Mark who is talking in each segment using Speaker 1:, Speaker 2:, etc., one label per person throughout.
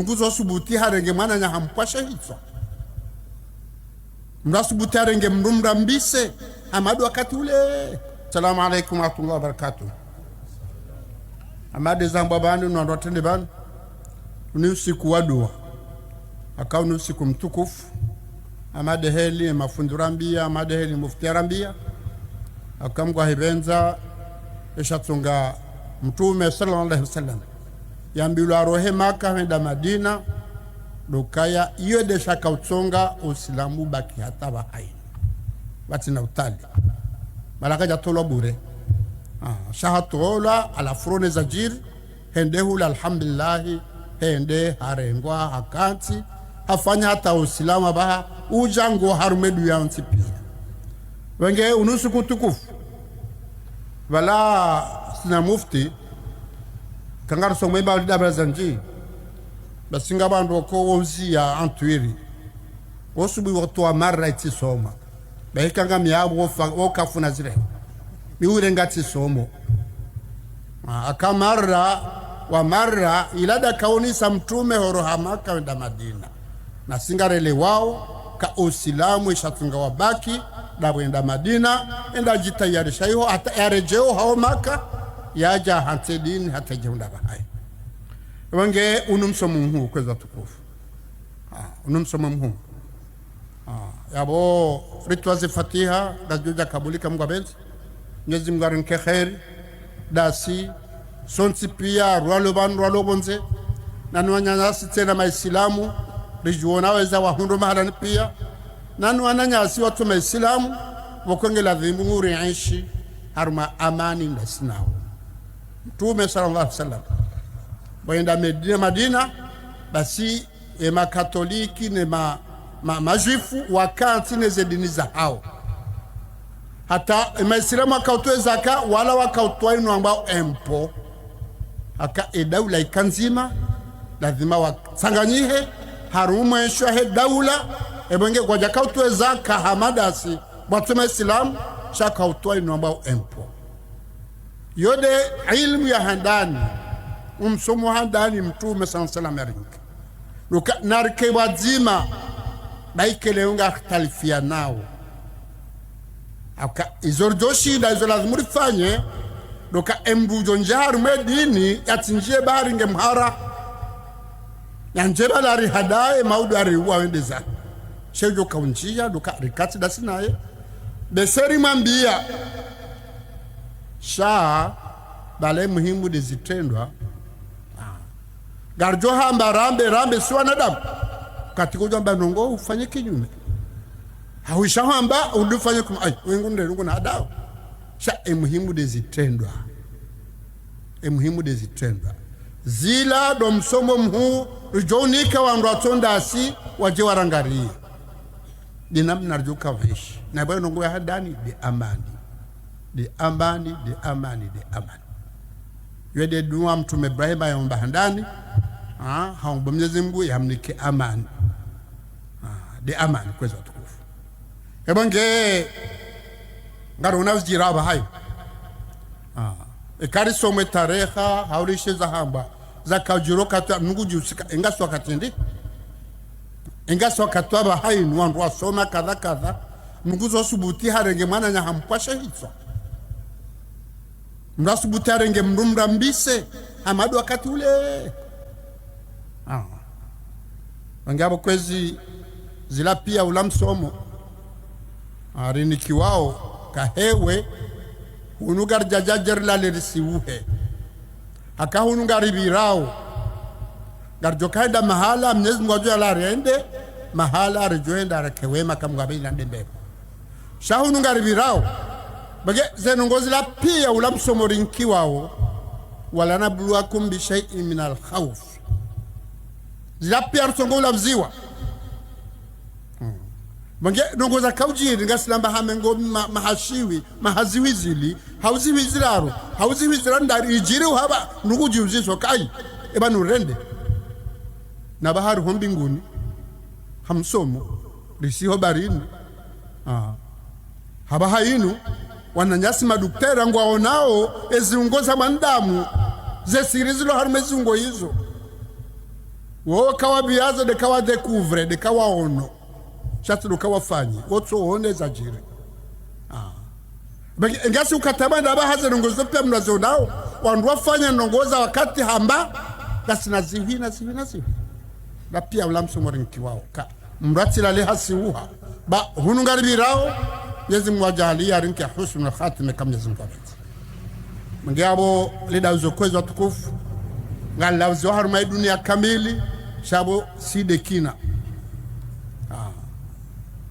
Speaker 1: ngutso subuti harengue moinagna hampwa shehitsoi Mdru subuti harengue Mdru mbise amadu wakati ule. Assalamu alaikum wa rahmatullahi wa barakatuh. Amade zamba bani na tende bani ni usiku wa dua akao ni usiku mtukufu. Amade heli mafundurambia amade heli muftiarambia akamgwa hibenza eshatunga mtume sallallahu alaihi wasallam yambilu arohe Maka henda Madina dokaya iyo de shaka utsonga usilamu baki hata bahai batina utali malaka jatolo bure shahatola ala frone zajir hende hula alhamdulillah hende harengwa hakanti hafanya hata usilamu baha ujango harumedu ya ntipia wenge unusu kutukufu wala sina mufti kangar somwe ba dabra zanji basinga bandu ko ozi ya antuiri osubi woto amarra iti soma baikanga miabo okafuna zire miure ngati somo akamarra wa marra ilada kaunisa mtume horo Maka wenda Madina na singarele wao ka usilamu ishatunga wabaki da wenda Madina enda jitayarisha hiyo hata yarejeo hao Maka yaja hantedini hata jeunda bahai wange unumsomo huu kweza tukufu unumsomo huu yabo ritwazi fatiha da juja kabulika Mungu abenzi Mwenyezi Mungu arinke khairi dasi sonti pia rwalo bonze nanu wanyanyasi tena maislamu rijuona weza wahundo mahalani pia nanu wananyasi watu maislamu wakongela dhimbu nguri aishi haruma amani ndasinao Mtume sallallahu alaihi wasallam wenda Madina basi makatoliki ne majifu wakanti neze dini za hao hata maislamu wakautoe zaka wala wakautoa inu ambao empo haka daula ikanzima lazima wasanganyihe harumu enshuahe daula ebenge kwa jakautoe zaka hamadasi watu maislamu shaka utoa inu ambao empo yode ilmu ya handani umsomo handani Mtume sallallahu alaihi wasallam luka narke wazima baikele unga khtalifia nao aka izorjoshi da izolazimuri rifanye luka Mdru njaru medini yatinjie bahari ngemhara yanjeba lari hadaye maudu ari wawendeza shejo kaunjia luka rikati dasinaye beseri mambia sha bale muhimu dezitendwa garjo hamba rambe si wanadamu katika ujamba nongo ufanye kinyume hawisha hamba undufanye kuma ai wengunde rungu na adao sha muhimu dezitendwa zila do msomo mhu rujonika wandu atonda asi waje warangari dinamna rjuka vishi na bayo nongo ya hadani de amani yede duwa Mtume Ibrahim yomba handani haomba Mwenyezi Mungu yamnike amani de amani kweza tukufu ebonge ngaro unazijiraba hayo ekari somwe tareha haulishe za hamba za kajuro kata nunguji usika engaswa katindi engaswa katwaba hayo nwandu wasoma kadha ngutso subuti harengue moinagna hampwa shehitsoi Mdru subuti harengue Mdru mbise amadu wakati ule wangabo kwezi zila pia ulamsomo ariniki wao kahewe unugar jajajer la lerisiuhe haka unugar ibirao garjokaida mahala Mwenyezi Mungu ajua la rende mahala rejoenda rakewema kamgabila ndembe shahunungar ibirao bage zenongozi la pia ulamsomo rinki wao wala nabluwakum bi shay'in min al-khawf zila pia rutongo lavziwa Mange nongoza kaujiri ngasilamba hamengo mahashiwi mahaziwizili hauziwiziraro hauziwizirandari ijiri haba nuguji uziso kai eba nurende na bahari hombinguni hamsomo risiho barini haba hainu wananyasi maduktera ngwaonao eziungoza mandamu zesirizilo harumezungo hizo wo kawa biaza de kawa découvre de kawa ono chatu do kawa fanyi wotso one za jiri ngasi ukatabanda ba haza nongozo pia mnazo nao wandu wafanya nongoza wakati hamba basi nazivina na pia ulamso morinki wao ka mrati la lehasi uha ba hunungari birao Mwenyezi Mungu ajalie arinke husnul khatima kama Mwenyezi Mungu afiti mngiabo lida uzokwezi watukufu ngala uzoharu mai dunia kamili shabo sidekina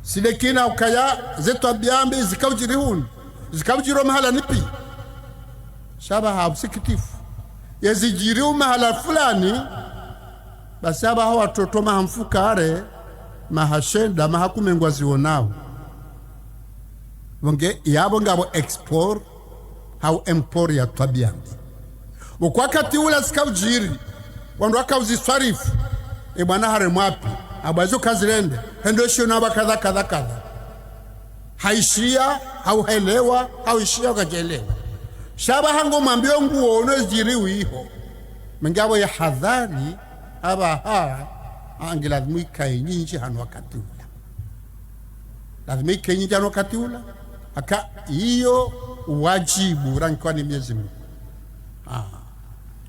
Speaker 1: sidekina ukaya zetu abiambi zikaujirihuni zikaujiro mahala nipi shaba habusikitifu yazijiriu mahala fulani basi haba hawa watoto mahamfukare mahashenda mahakumengwa zionao Bonge yabo ngabo export hau empor ya tabiambi wakati ula zikaujiri wandu wakauziswarifu bwana hare mwapi abazo kazirende hendo shona bakadha haishia hauhelewa hauishia ukajelewa shaba hango mambio nguo onozijiriwi hiho mengabo ya hadhari haba angilazmu ikae nyinji hanu wakati ula lazima ikae nyinji hanu wakati ula aka hiyo wajibu rankiwa ni Mwenyezi Mungu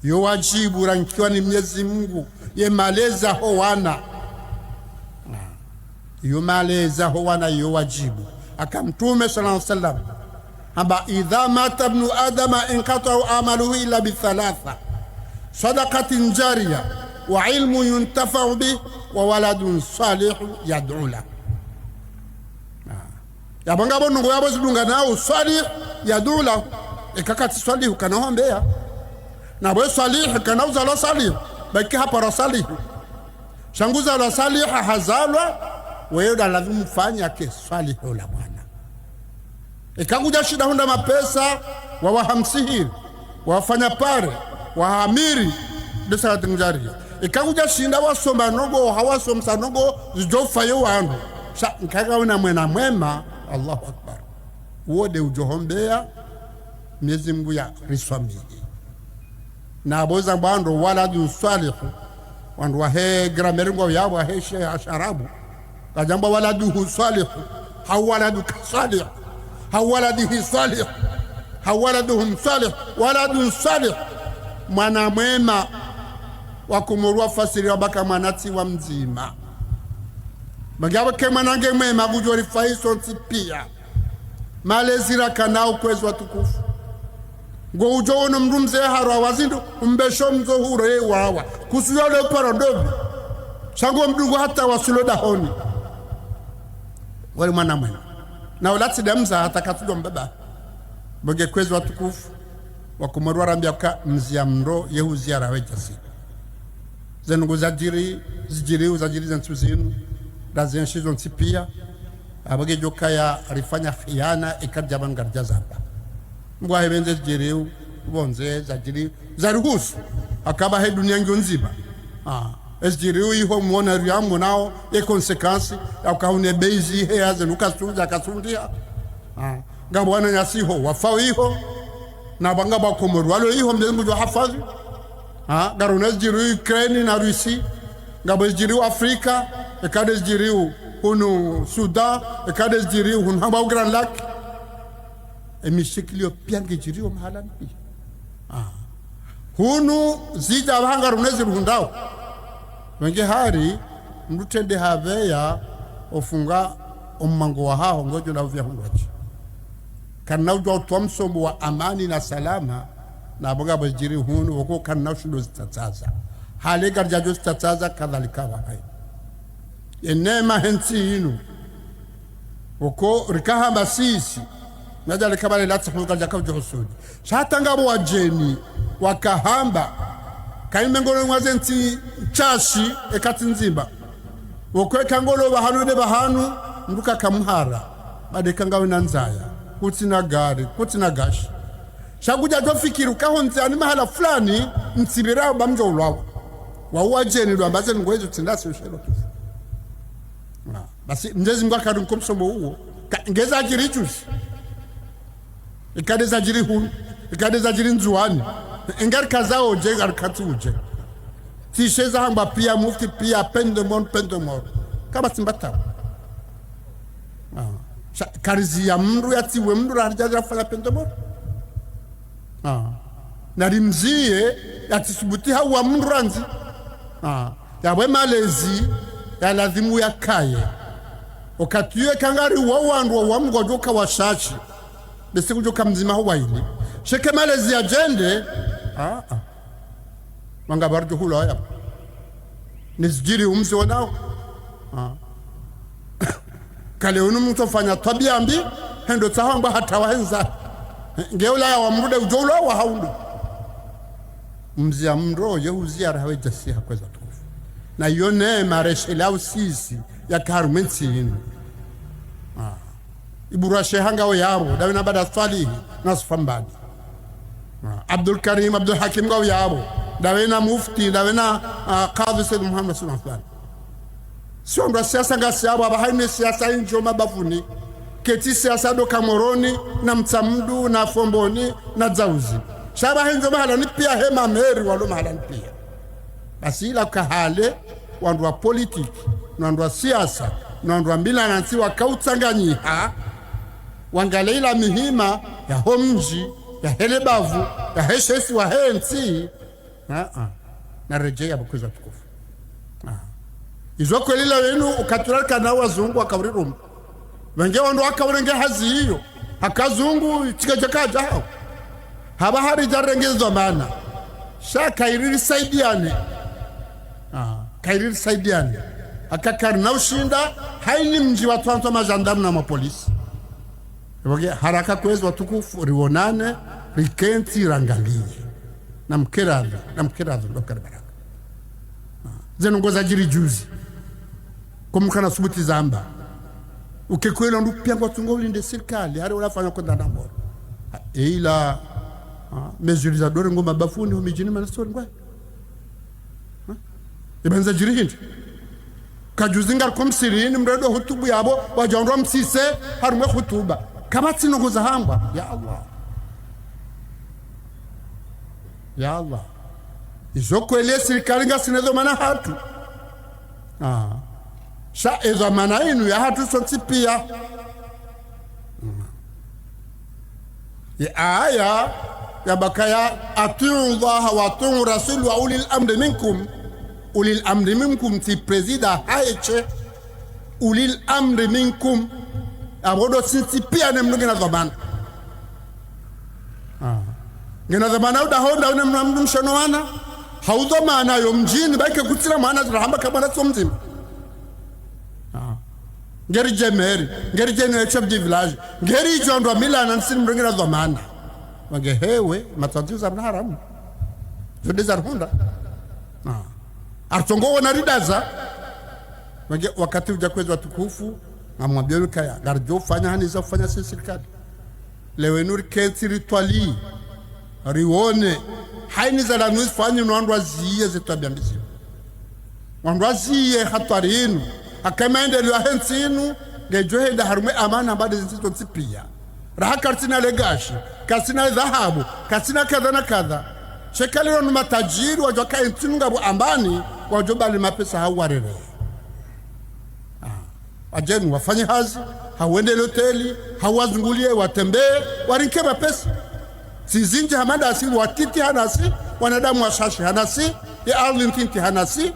Speaker 1: yo wajibu rankiwa ni Mwenyezi Mungu ye maleza ho wana yo maleza ho wana yo wajibu akamtume sallallahu alaihi wasallam amba idha mata ibn adama inqata amaluhu illa bi thalatha sadaqatin jariya wa ilmu yuntafa'u bi wa waladun salih yad'u la yabanga bongo yabo zidunga nao salih yad'u la ikakati salih kanaombea na bwe salih kanauza la salih baki hapa salih shanguza la salih hazalwa wewe lazima mfanye yake salih la bwana ikakuja shida hunda mapesa wa wahamsihiri wafanya pare wahamiri desa tinjaria ikakuja shinda wasoma nogo hawasomsa nogo zijofaye wandu nkaga una mwema Allahu akbar wode ujohombea Mwenyezi Mungu ya riswamihi na boza bando waladu salihu wandu wahe grameringo yabo wahe sharabu kajamba waladu salihu hawaladu salih hawaladihi salih hawaladuhum salih waladu salih mwana mwema wakumurua fasiri wabaka mwanati wa mzima magabo ke mwanange mwema gujori faiso pia malezira kanao kwezi watukufu ngo ujono mrumze harwa wazindu umbesho mzo hure wawa kusuyo le paradobi shango mdungu hata wasulo dahoni wale mwana mwema na ulati damza hata katudo mbaba boge kwezi watukufu wakumurwa rambia ka mzia mro yehu ziara wejasi zenungu zijiri zantuzinu razienshizo ntipia abage joka ya rifanya khiyana ikajabanga jazaba mbwa hebenze zijiriu bonze zajiri zaruhusu akaba he dunia nzima esjiriu iho muona riamu nao e consequence akaune bezi he azenuka suja kasundia ngabo wana nyasiho wafao iho na banga ba Comores walo iho mdengu jo hafazi garunez jiriu Ukraine na Russia ngabo jiriu Afrika ekades jiriu hunu Sudan ekades jiriu hunu hamba Grand Lac emishikilio piange jiriu mahala mpi hunu zija bahanga runezi ruhundao wenge hari mrutende haveya ofunga omango wa hao ngojo na uvya hunwachi kana ujwa utuamsombo wa amani na salama na boga bajiri hunu wako kana ushundo zitataza hale garjajo zitataza kadhalika wa hai enema hensi inu wako rikaha basisi najale kabale latsa hunuka jaka ujosudi shata ngabo wajeni wakahamba kaimengolo mwazenti chashi ekati nzimba wokweka ngolo bahanu bahanu nduka kamuhara badeka ngawe nanzaya kutina gari kutina gashi shaguja dofikiru kahonze ani mahala fulani nsibirao bamjo ulwawo wawajeni ndo ambaze ngwezo tindasi ushelo tufu basi Mwenyezi Mungu akadunkomsomo huo ngeza ajirichusi ikadeza jiri hun ikadeza jiri nzuani engari kazao je garikatu uje tisheza hamba pia mufti pia pendemon kama simbata karizi ya mdru yatiwe mdru harijaja fanya pendemon na rimzie yatisubuti hawa mdru anzi yawe malezi ya lazimu ya kaye wakatiwe kangari wawandu wa mgojoka wa shachi besi kujoka mzima huwa hili sheke malezi ya jende wanga barjo hula haya nisjiri umzi wanao kale unu mtu fanya tabia mbi hendo tahamba hata wahenza ngeula ya wamrude ujoula wa haundu mzi ya mro yehuzia rawe jasi hakweza tukufu na yone mareshele au sisi ya karumensi inu ibura shehanga wa yaro dawe na bada salihi nasufambadi Abdul Karim Abdul Hakim wa yaro dawe na mufti dawe na qadhi Sayyid Muhammad sallallahu alaihi wasallam sio ndo siasa ngasi yabo abahaini siasa injo mabafuni keti siasa do Kamoroni na Mtsamdu na Fomboni na Zauzi shaba hinzo mahala ni pia hema meri walo mahala ni pia basi ila kahale wandu wa politiki wandu wa siasa wandu wa mbila nansi wakautanganyiha wangale ila mihima ya homji ya helebavu ya heshesi wa hensi na rejea bukuza tukufu izo kwelila wenu ukaturalika na wazungu wakawrirumu wenge wandu wakawrenge hazi hiyo hakazungu chikajakaja hao haba hari jarengezo mana kairiri saidiane kairiri saidiane akakari na ushinda haini mji watu wanto majandamu na mapolisi haraka kwezi watukufu rionane rikenti rangalie na mkeradhi ndokari baraka zenongoza jiri juzi kumukana subuti zamba ukekwela ndu pia ngotungo ulinde serikali hari unafanya kwenda ndamboro ila mesurizadore ngoma bafuni humijini manastori ngwa ibanza jiri hindi kajuzingar komsirini mredo hutubu yabo wajanro msise harumwe hutuba kabati nongoza hamba ya Allah izokwele serikali ngasinezo mana hatu sha ezo mana inu ya hatu sonti pia ya aya ya bakaya atiu Allah wa atiu rasul wa ulil amri minkum ti presida haiche ulil amri minkum abodo sinti pia ne mnugina zamana ngena zamana uda honda une mnamdu mshanowana hauzo maana yo mjini baike kutira maana rahamba kama na somzima ngeri jemeri ngeri jenu chef de village ngeri jondo mila na nsini mnugina zamana wange hewe matatizo mna haramu jode za honda artongo wana ridaza wange wakati ujakweza tukufu amwambia kaya garjo fanya haniza kufanya serikali lewe nuri kenti rituali rione haini za lanus fanya nwandwa ziye zetabia mbisi nwandwa ziye hatwarinu akamaende liwa hensinu gejo henda harume amana bade zinzito tsipia raha kartina legashi kasina dhahabu kasina kadha na kadha shekali wanu matajiri wajoka intinu ngabu ambani wajobali mapesa hawarere ajenu wafanye hazi hawende hoteli hawazungulie watembee warinke mapesa sizinje hamada asili watiti hanasi wanadamu washashi hanasi ya arlintinti hanasi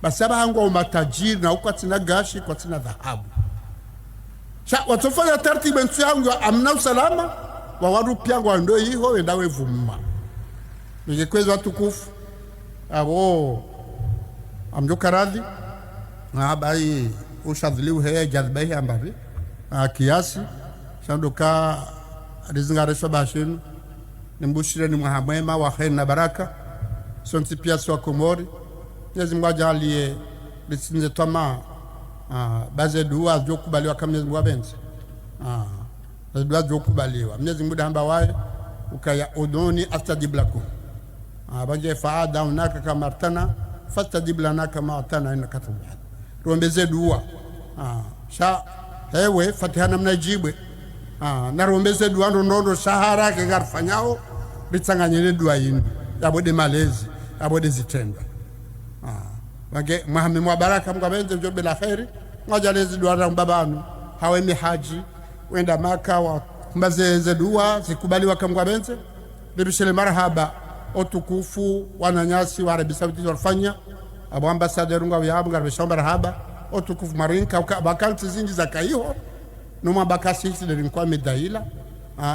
Speaker 1: basaba hangu wa matajiri na ukwa tina gashi kwa tina dhahabu watofanya tartibu nsu yangu amna usalama wawaru piangu wa ndo hiho wendawe vumma nijekwezo watukufu abo amjoka radhi bai ushadhiliu heye jadhbahi ambavi kiasi shandoka rizingare bashinu nimbushire ni mwahamwema wa khair na baraka sonti pia swa Komori Mwenyezi Mungu ajalie lisinze tama baze dua zokubaliwa kama Mwenyezi Mungu abenzi baze dua zokubaliwa Mwenyezi Mungu hamba wae ukaya udoni astajib lakum baje faada unaka kama artana fastajib lana kama atana inaka tuba rombeze dua sha hewe fatihana mnajibwe na rombeze dua ndondo sahara ke garfanyao bitsanganyele dua yinu yabode malezi abode zitenda wage mahami mwa baraka Mungu abenze njobe la khairi mwajalezi dua mbabanu hawe mihaji wenda Maka wa mbazeze dua zikubaliwa kwa Mungu abenze bibishele marhaba otukufu wananyasi wa Arabia Saudite walfanya abo ambassadeur ngwa yabu ngarbesha marhaba otukufu marinka bakanti zingi za kaiho numa bakasi ile kwa medaila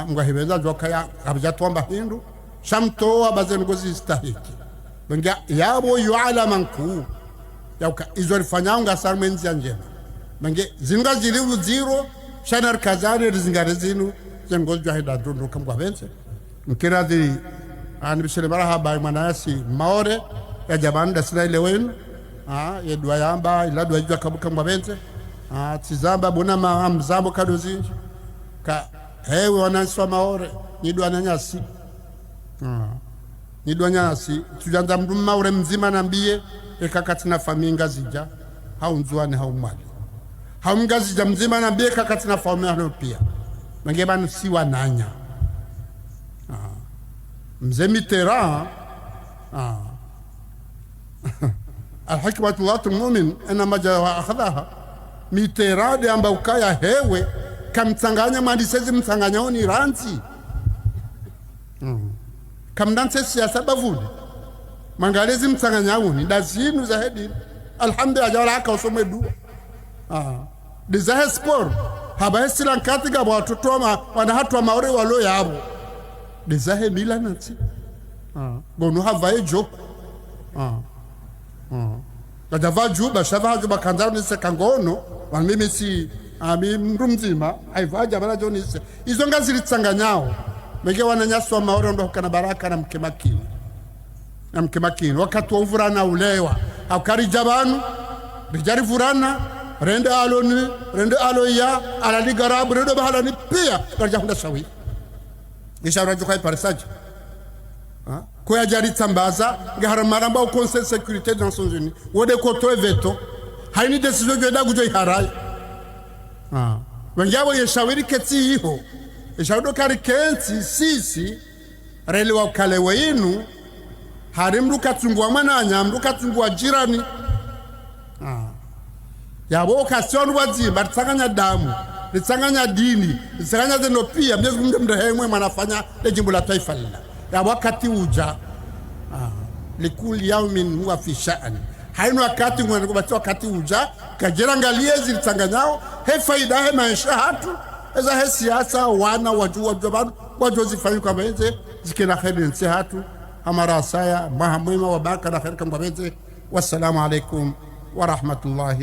Speaker 1: ngwa hibeza joka ya abjatwamba hindu shamtoa bazen ngozi stahiki ngia yabo yuala manku yauka izori fanyanga sarmenzi anjema nge zinga zilivu zero shanar kazari zingare zinu zengozi jahida dundu kamgwa bense mkiradi anibishele marhaba manasi maore ya jabanda Israeli wenu ya dua yamba ila dua jua kabuka mwabenze tizamba bona mzambo kadozinji ka hewe wananswa maore ni dua nanyasi ni dua nyasi tujanza mdu maore mzima nambie ekakatina faminga zija haunzuane haumali haunga zija mzima nambie ekakatina faminga pia mangeba siwa nanya mzemi tera الحكمة الله المؤمن انما جاء اخذها miterade amba ukaya hewe kamtsanganya mandisezi mtsanganya ni ranzi kamdanse siasa bavuli mangalezi mtsanganya uni dazinu za hedi alhamdulillah jawala aka usome dua dizahe sport haba hesila katika watoto wana hatwa maore walo yabo dizahe mila nansi gonu havae joke Kadava juba shava juba kanzani se kangono wa mimi si mndu mzima aivaja bala jonise izo ngazi litsanganyao mege wananyaswa maoro ndo kana baraka na mkemakini wakati wa uvurana ulewa akari jabanu bijari vurana rende aloya alali garabu rende bahala ni pia karja hunda shawi ishara jukai parisaji kwa jari tambaza ngahara maramba au conseil de sécurité des Nations Unies wode koto veto haini decision jeda gujo iharai wengabo yeshawiri keti hiho yeshawdo kari kenti sisi rele wa kale wenu harimruka tungwa mananya mruka tungwa jirani yabo okasionu wazi batsanganya damu litsanganya dini litsanganya zeno pia mwenyezi Mungu mrehemu manafanya lejimbo la taifa lila ya wakati uja likuli yaumin huwa fi sha'an haino wakati ngwanakubatia wakati uja kajera ngaliezi litanganyao he faida he maisha hatu eza he siasa wana wajua zifanyi kwa benze zikina kheri nsi hatu amara saya mahamwima wabaka na kheri kwa benze wassalamu alaikum wa rahmatullahi